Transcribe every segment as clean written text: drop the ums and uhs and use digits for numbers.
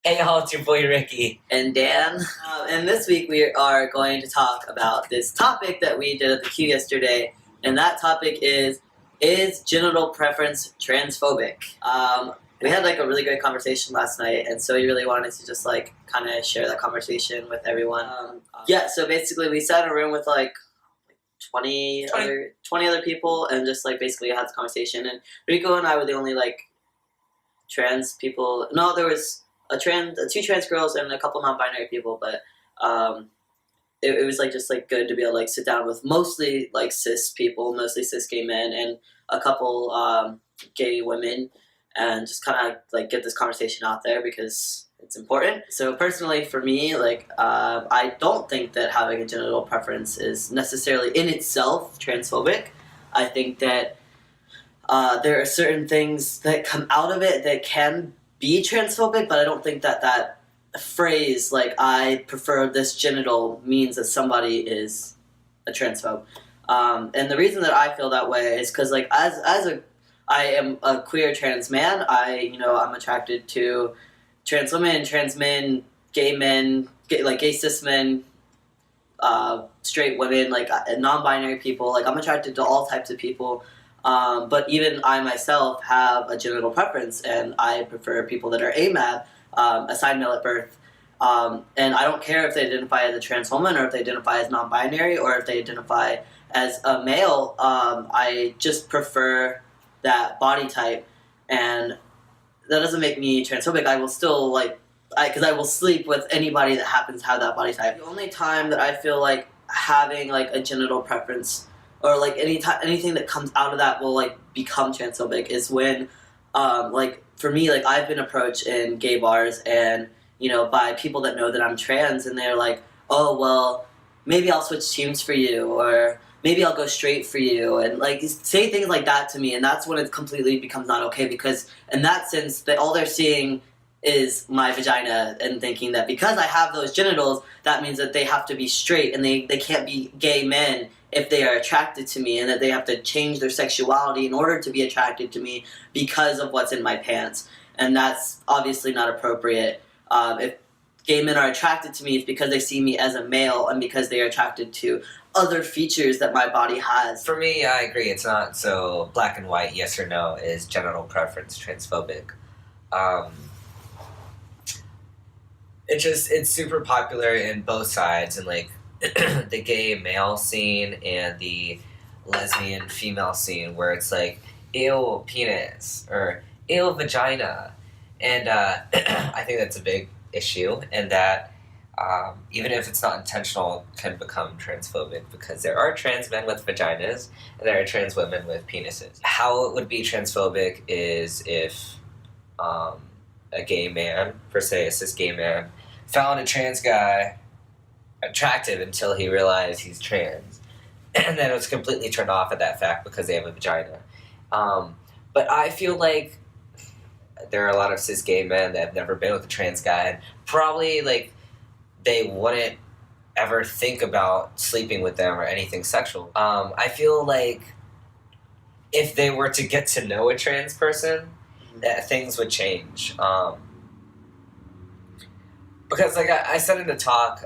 Hey y'all, it's your boy Ricky. And Dan. And this week we are going to talk about this topic that we did at the Q yesterday, and that topic is genital preference transphobic? We had like a really great conversation last night, and so we really wanted to just like kind of share that conversation with everyone. So basically we sat in a room with like 20 other people, and just like basically had this conversation, and Rico and I were the only like trans people. No, there was two trans girls and a couple non-binary people, but it was like just like good to be able to like sit down with mostly like cis people, mostly cis gay men, and a couple gay women, and just kind of like get this conversation out there because it's important. So personally, for me, like I don't think that having a genital preference is necessarily in itself transphobic. I think that there are certain things that come out of it that can be transphobic, but I don't think that that phrase, like, I prefer this genital, means that somebody is a transphobe. And the reason that I feel that way is because, like, I am a queer trans man. I'm attracted to trans women, trans men, gay men, gay cis men, straight women, like, non-binary people. Like, I'm attracted to all types of people. But even I myself have a genital preference, and I prefer people that are AMAB, assigned male at birth. And I don't care if they identify as a trans woman, or if they identify as non-binary, or if they identify as a male. I just prefer that body type, and that doesn't make me transphobic. I will still because I will sleep with anybody that happens to have that body type. The only time that I feel like having like a genital preference, or like anything that comes out of that will like become transphobic, is when for me, like, I've been approached in gay bars, and by people that know that I'm trans, and they're like, oh well, maybe I'll switch teams for you, or maybe I'll go straight for you, and like say things like that to me. And that's when it completely becomes not okay, because in that sense that all they're seeing is my vagina, and thinking that because I have those genitals, that means that they have to be straight, and they can't be gay men if they are attracted to me, and that they have to change their sexuality in order to be attracted to me because of what's in my pants. And that's obviously not appropriate. If gay men are attracted to me, it's because they see me as a male, and because they are attracted to other features that my body has. For me, I agree. It's not so black and white, yes or no, is genital preference transphobic. It's super popular in both sides, and like the gay male scene and the lesbian female scene, where it's like, ew, penis, or ew, vagina. And I think that's a big issue, and that even if it's not intentional, can become transphobic, because there are trans men with vaginas, and there are trans women with penises. How it would be transphobic is if a gay man, per se, a cis gay man, found a trans guy attractive until he realized he's trans, and then was completely turned off at that fact because they have a vagina. But I feel like there are a lot of cis gay men that have never been with a trans guy, and probably like they wouldn't ever think about sleeping with them or anything sexual. I feel like if they were to get to know a trans person, that things would change. Because like I said in the talk,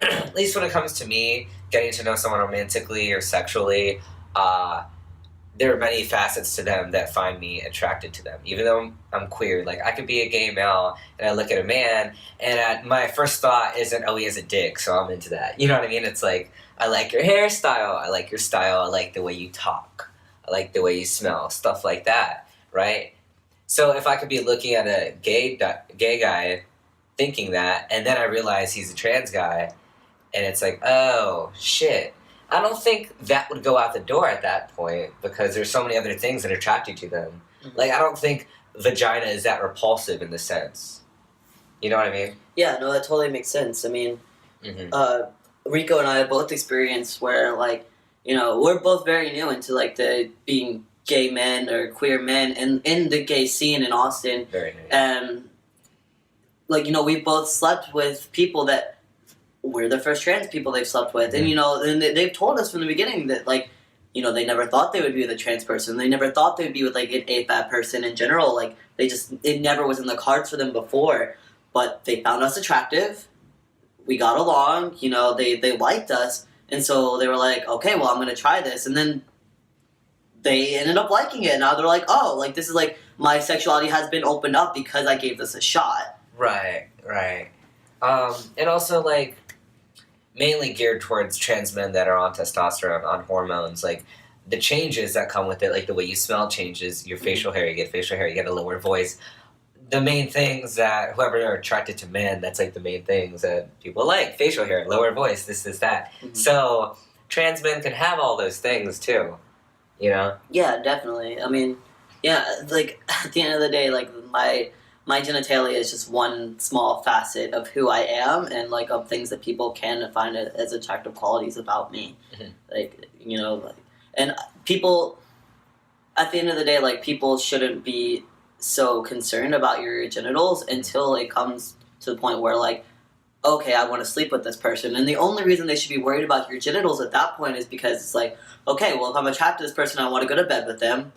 at least when it comes to me getting to know someone romantically or sexually, there are many facets to them that find me attracted to them. Even though I'm queer, like I could be a gay male and I look at a man, and my first thought isn't, oh, he has a dick, so I'm into that. You know what I mean? It's like, I like your hairstyle, I like your style, I like the way you talk, I like the way you smell, stuff like that, right? So if I could be looking at a gay guy thinking that, and then I realize he's a trans guy, and it's like, oh, shit. I don't think that would go out the door at that point, because there's so many other things that attract you to them. Mm-hmm. Like, I don't think vagina is that repulsive in the sense. You know what I mean? Yeah, no, that totally makes sense. I mean, Rico and I have both experienced where, like, we're both very new into, like, the being gay men or queer men in the gay scene in Austin. Very new. And, like, we both slept with people that we're the first trans people they've slept with. And, and they've told us from the beginning that, like, they never thought they would be with a trans person. They never thought they would be with, like, an AFAB person in general. Like, it never was in the cards for them before. but they found us attractive. We got along, you know, they liked us, and so they were like, okay, well, I'm gonna try this, and then they ended up liking it. Now they're like, oh, like this is like my sexuality has been opened up because I gave this a shot. Right. And also like mainly geared towards trans men that are on testosterone, on hormones, like the changes that come with it, like the way you smell changes, your facial hair, you get facial hair, you get a lower voice. The main things that whoever are attracted to men, that's like the main things that people like: facial hair, lower voice, this, that. Mm-hmm. So trans men can have all those things too, you know? Yeah, definitely. I mean, yeah, like at the end of the day, like my genitalia is just one small facet of who I am, and like of things that people can find as attractive qualities about me. Mm-hmm. Like, you know, like, and people at the end of the day, like people shouldn't be so concerned about your genitals until it comes to the point where like, okay, I want to sleep with this person, and the only reason they should be worried about your genitals at that point is because it's like, okay, well, if I'm attracted to this person, I want to go to bed with them.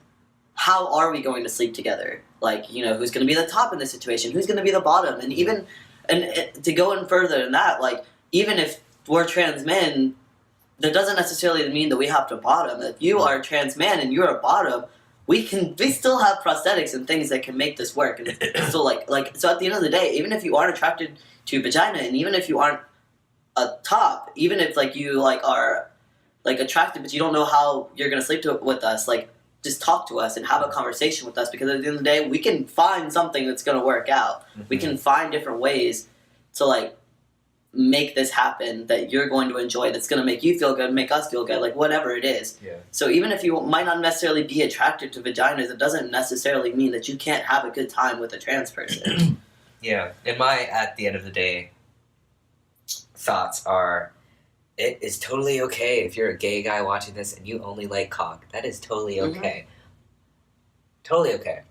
How are we going to sleep together? Like, you know, who's going to be the top in this situation? Who's going to be the bottom? And even, to go in further than that, like, even if we're trans men, that doesn't necessarily mean that we have to bottom. If you are a trans man and you're a bottom, we still have prosthetics and things that can make this work. And so so at the end of the day, even if you aren't attracted to vagina, and even if you aren't a top, even if like you like are like attracted but you don't know how you're gonna sleep with us, like just talk to us and have a conversation with us, because at the end of the day we can find something that's gonna work out. Mm-hmm. We can find different ways to like make this happen that you're going to enjoy, that's going to make you feel good, make us feel good, like whatever it is. Yeah. So even if you might not necessarily be attracted to vaginas, it doesn't necessarily mean that you can't have a good time with a trans person. Yeah. And my, at the end of the day, thoughts are, it is totally okay if you're a gay guy watching this and you only like cock. That is totally okay. Mm-hmm. Totally okay.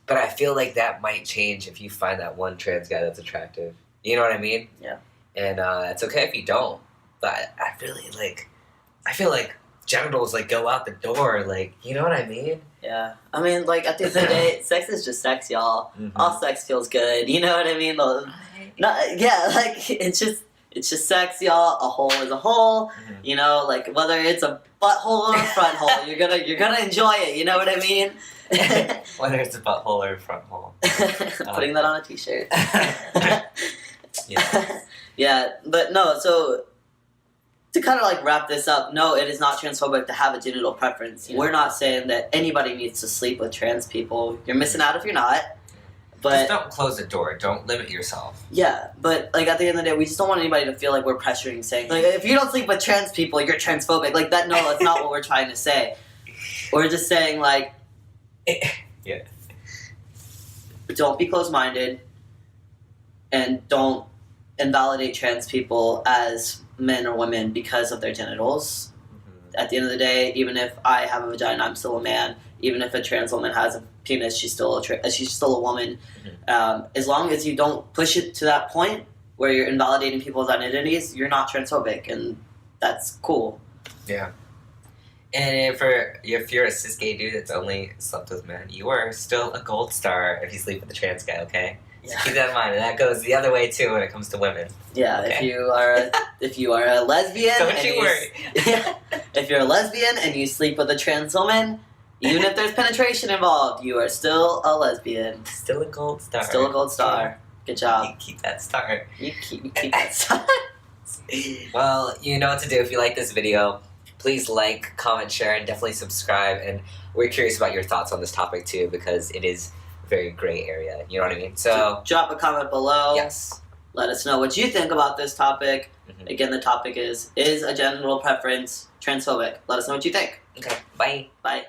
But I feel like that might change if you find that one trans guy that's attractive. You know what I mean? Yeah. And it's okay if you don't, but I feel like genitals like go out the door, like, you know what I mean? Yeah. I mean, like at the end of the day, sex is just sex, y'all. Mm-hmm. All sex feels good. You know what I mean? Yeah, like it's just sex, y'all. A hole is a hole. Mm-hmm. You know, like whether it's a butthole or a front hole, you're gonna enjoy it. You know what I mean? Whether it's a butthole or a front hole. Putting that on a t-shirt. Yeah. Yeah, but no, so to kind of like wrap this up, no, it is not transphobic to have a genital preference. Yeah. We're not saying that anybody needs to sleep with trans people. You're missing out if you're not. But just don't close the door. Don't limit yourself. Yeah, but like at the end of the day, we just don't want anybody to feel like we're pressuring, saying like if you don't sleep with trans people, you're transphobic. Like that. No, that's not what we're trying to say. We're just saying like, yeah, don't be closed-minded, and don't invalidate trans people as men or women because of their genitals. Mm-hmm. At the end of the day, even if I have a vagina, I'm still a man. Even if a trans woman has a penis, she's still a woman. Mm-hmm. As long as you don't push it to that point where you're invalidating people's identities, you're not transphobic, and that's cool. Yeah. And if you're a cis gay dude that's only slept with men, you are still a gold star if you sleep with a trans guy, okay? Yeah. So keep that in mind, and that goes the other way too when it comes to women. Yeah, okay? if you are a lesbian, don't you worry. If you're a lesbian and you sleep with a trans woman, even if there's penetration involved, you are still a lesbian. Still a gold star. Still a gold star. Good job. You keep that star. You keep that star. Well, you know what to do. If you like this video, please like, comment, share, and definitely subscribe. And we're curious about your thoughts on this topic too, because it is a very gray area. You know what I mean? So drop a comment below. Yes. Let us know what you think about this topic. Mm-hmm. Again, the topic is a genital preference transphobic? Let us know what you think. Okay. Bye. Bye.